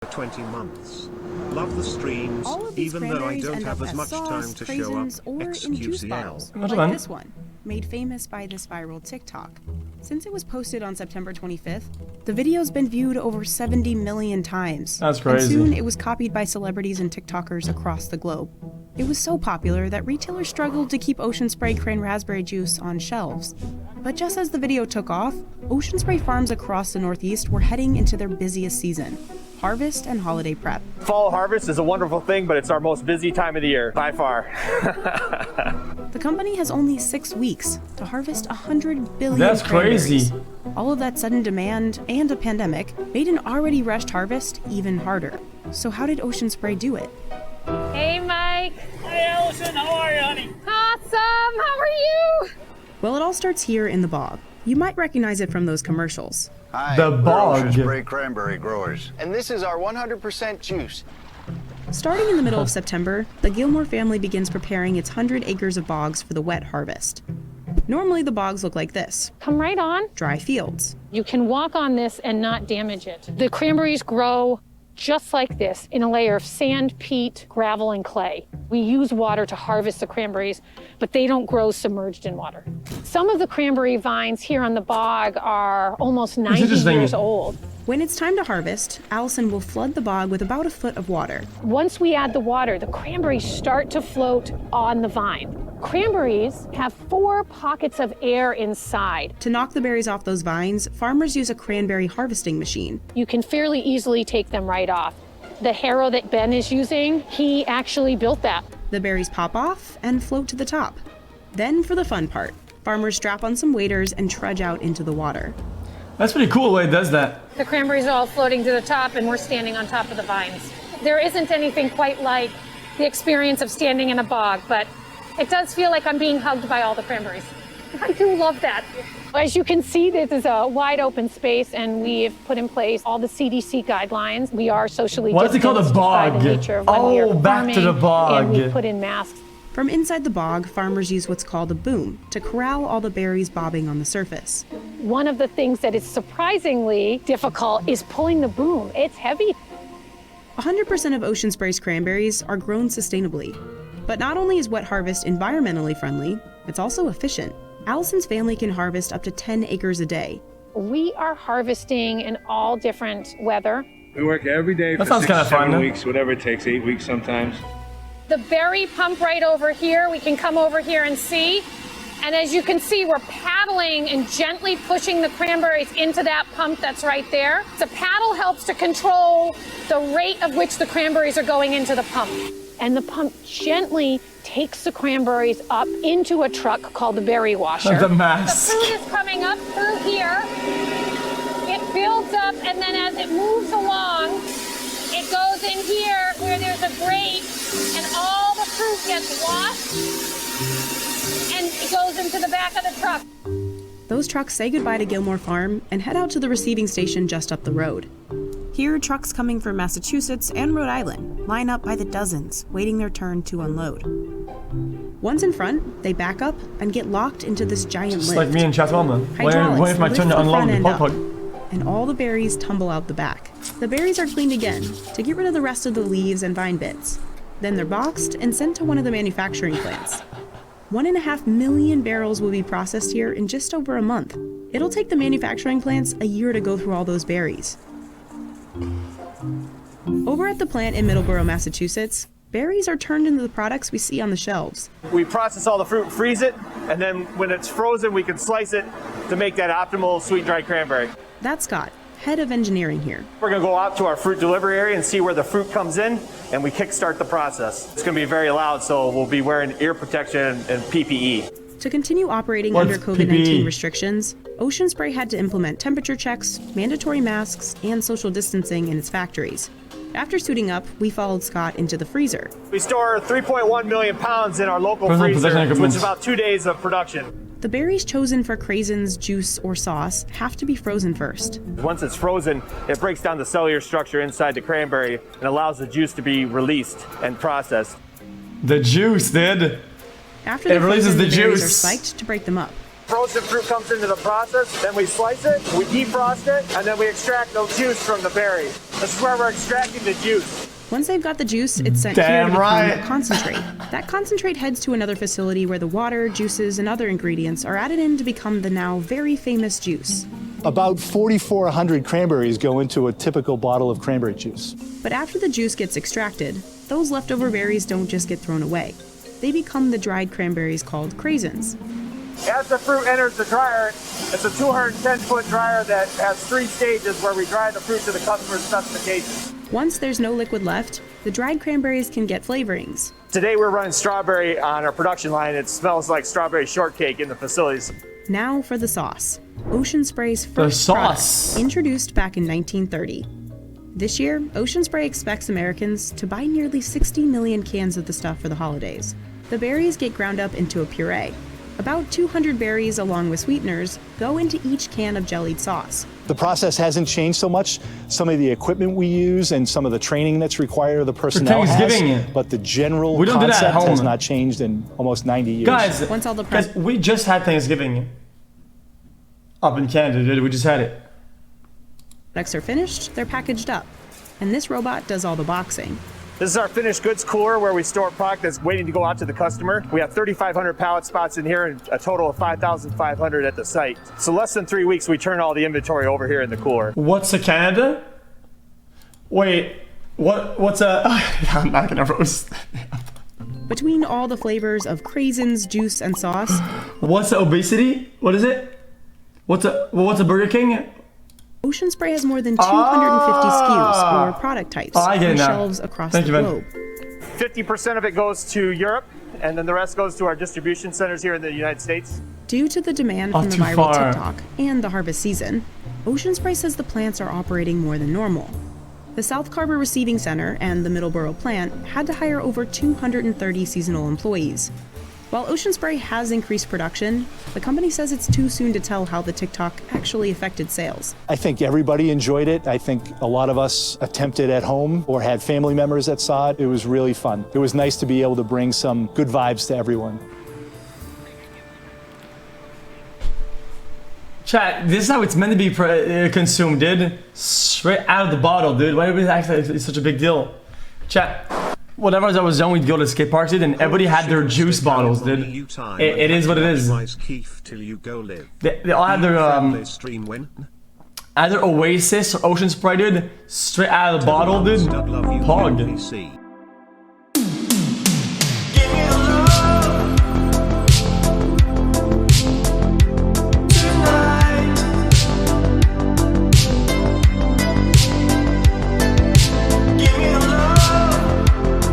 20 months. Love the streams, All of these even though I cranberries don't end have up as as much sauce, time to show up. craisins, or in juice bottles, xQcl. like this one, made famous by this viral TikTok. Since it was posted on September 25th, the video's been viewed over 70 million times. That's crazy. And soon it was copied by celebrities and TikTokers across the globe. It was so popular that retailers struggled to keep Ocean Spray cranberry juice on shelves. But just as the video took off, Ocean Spray farms across the Northeast were heading into their busiest season: harvest and holiday prep. Fall harvest is a wonderful thing, but it's our most busy time of the year, by far. The company has only 6 weeks to harvest 100 billion That's cranberries. crazy. All of that sudden demand and a pandemic made an already rushed harvest even harder. So how did Ocean Spray do it? Hey, Mike. Hey, Allison, how are you, honey? Awesome. How are you? Well, it all starts here in the bog. You might recognize it from those commercials. Hi, The we're bog. Ocean Spray cranberry growers, and this is our 100% juice. Starting in the middle of September, the Gilmore family begins preparing its 100 acres of bogs for the wet harvest. Normally, the bogs look like this: Come right on. dry fields. You can walk on this and not damage it. The cranberries grow just like this in a layer of sand, peat, gravel, and clay. We use water to harvest the cranberries, but they don't grow submerged in water. Some of the cranberry vines here on the bog are almost 90 years old. When it's time to harvest, Allison will flood the bog with about a foot of water. Once we add the water, the cranberries start to float on the vine. Cranberries have 4 pockets of air inside. To knock the berries off those vines, farmers use a cranberry harvesting machine. You can fairly easily take them right off. The harrow that Ben is using, he actually built that. The berries pop off and float to the top. Then for the fun part, farmers strap on some waders and trudge out into the water. That's pretty cool the way it does that. The cranberries are all floating to the top and we're standing on top of the vines. There isn't anything quite like the experience of standing in a bog, but it does feel like I'm being hugged by all the cranberries. I do love that. As you can see, this is a wide open space and we've put in place all the CDC guidelines. We are socially Why is it called a distanced by bog? the nature of when we Oh, are back to the farming, bog. and we put in masks. From inside the bog, farmers use what's called a boom to corral all the berries bobbing on the surface. One of the things that is surprisingly difficult is pulling the boom. It's heavy. 100% of Ocean Spray's cranberries are grown sustainably. But not only is wet harvest environmentally friendly, it's also efficient. Allison's family can harvest up to 10 acres a day. We are harvesting in all different weather. We work every day That for sounds 6 kinda to 7 fun. weeks, whatever it takes, 8 weeks sometimes. The berry pump right over here, we can come over here and see. And as you can see, we're paddling and gently pushing the cranberries into that pump that's right there. The paddle helps to control the rate of which the cranberries are going into the pump. And the pump gently takes the cranberries up into a truck called the berry washer. The mask. The fruit is coming up through here. It builds up, and then as it moves along, it goes in here where there's a grate, and all the fruit gets washed, and it goes into the back of the truck. Those trucks say goodbye to Gilmore Farm and head out to the receiving station just up the road. Here, trucks coming from Massachusetts and Rhode Island line up by the dozens, waiting their turn to unload. Once in front, they back up and get locked into this giant Just lift. like me in Chatwalma. Hydraulics Waiting for my turn lift to the unload front the end pug up, pug. and all the berries tumble out the back. The berries are cleaned again to get rid of the rest of the leaves and vine bits. Then they're boxed and sent to one of the manufacturing plants. 1.5 million barrels will be processed here in just over a month. It'll take the manufacturing plants a year to go through all those berries. Over at the plant in Middleborough, Massachusetts, berries are turned into the products we see on the shelves. We process all the fruit and freeze it, and then when it's frozen, we can slice it to make that optimal sweet dried cranberry. That's Scott, head of engineering here. We're gonna go out to our fruit delivery area and see where the fruit comes in, and we kickstart the process. It's gonna be very loud, so we'll be wearing ear protection and PPE. To continue operating What's under COVID-19 PPE? restrictions, Ocean Spray had to implement temperature checks, mandatory masks, and social distancing in its factories. After suiting up, we followed Scott into the freezer. We store 3.1 million pounds in our local Personal freezer, protection equipment. which is about 2 days of production. The berries chosen for craisins, juice, or sauce have to be frozen first. Once it's frozen, it breaks down the cellular structure inside the cranberry and allows the juice to be released and processed. The juice, dude. After It they're releases frozen, the berries are juice. spiked to break them up. Frozen fruit comes into the process, then we slice it, we defrost it, and then we extract the juice from the berry. This is where we're extracting the juice. Once they've got the juice, it's sent Damn here to become right. a concentrate. That concentrate heads to another facility where the water, juices, and other ingredients are added in to become the now very famous juice. About 4,400 cranberries go into a typical bottle of cranberry juice. But after the juice gets extracted, those leftover berries don't just get thrown away. They become the dried cranberries called craisins. As the fruit enters the dryer, it's a 210-foot dryer that has 3 stages where we dry the fruit to the customer's specifications. Once there's no liquid left, the dried cranberries can get flavorings. Today we're running strawberry on our production line. It smells like strawberry shortcake in the facilities. Now for the sauce. Ocean Spray's The first sauce. product, introduced back in 1930. This year, Ocean Spray expects Americans to buy nearly 60 million cans of the stuff for the holidays. The berries get ground up into a puree. About 200 berries, along with sweeteners, go into each can of jellied sauce. The process hasn't changed so much. Some of the equipment we use and some of the training that's required of the personnel Thanksgiving. has, but the general We don't do that at concept has home. not changed in almost 90 years. Guys, Once all the guys, we just had Thanksgiving up in Canada, dude. We just had it. products are finished, they're packaged up. And this robot does all the boxing. This is our finished goods cooler where we store product that's waiting to go out to the customer. We have 3,500 pallet spots in here and a total of 5,500 at the site. So less than 3 weeks, we turn all the inventory over here in the cooler. What's a Canada? Wait, what's a... I'm not gonna roast. Between all the flavors of craisins, juice, and sauce, What's a obesity? What is it? What's a Burger King? Ocean Spray has more than 250 SKUs, or product types, I get it on now. shelves across Thank the you, man. globe. 50% of it goes to Europe, and then the rest goes to our distribution centers here in the United States. Due to the demand Oh, from the too viral far. TikTok and the harvest season, Ocean Spray says the plants are operating more than normal. The South Carver Receiving Center and the Middleborough plant had to hire over 230 seasonal employees. While Ocean Spray has increased production, the company says it's too soon to tell how the TikTok actually affected sales. I think everybody enjoyed it. I think a lot of us attempted at home or had family members that saw it. It was really fun. It was nice to be able to bring some good vibes to everyone. Chat, this is how it's meant to be consumed, dude. Straight out of the bottle, dude. Why would it act like it's such a big deal? Chat, whenever I was young, we'd go to skate parks, dude, and everybody had their juice bottles, dude. It is what it is. They all had their either Oasis or Ocean Spray, dude. Straight out of the bottle, dude. Pog.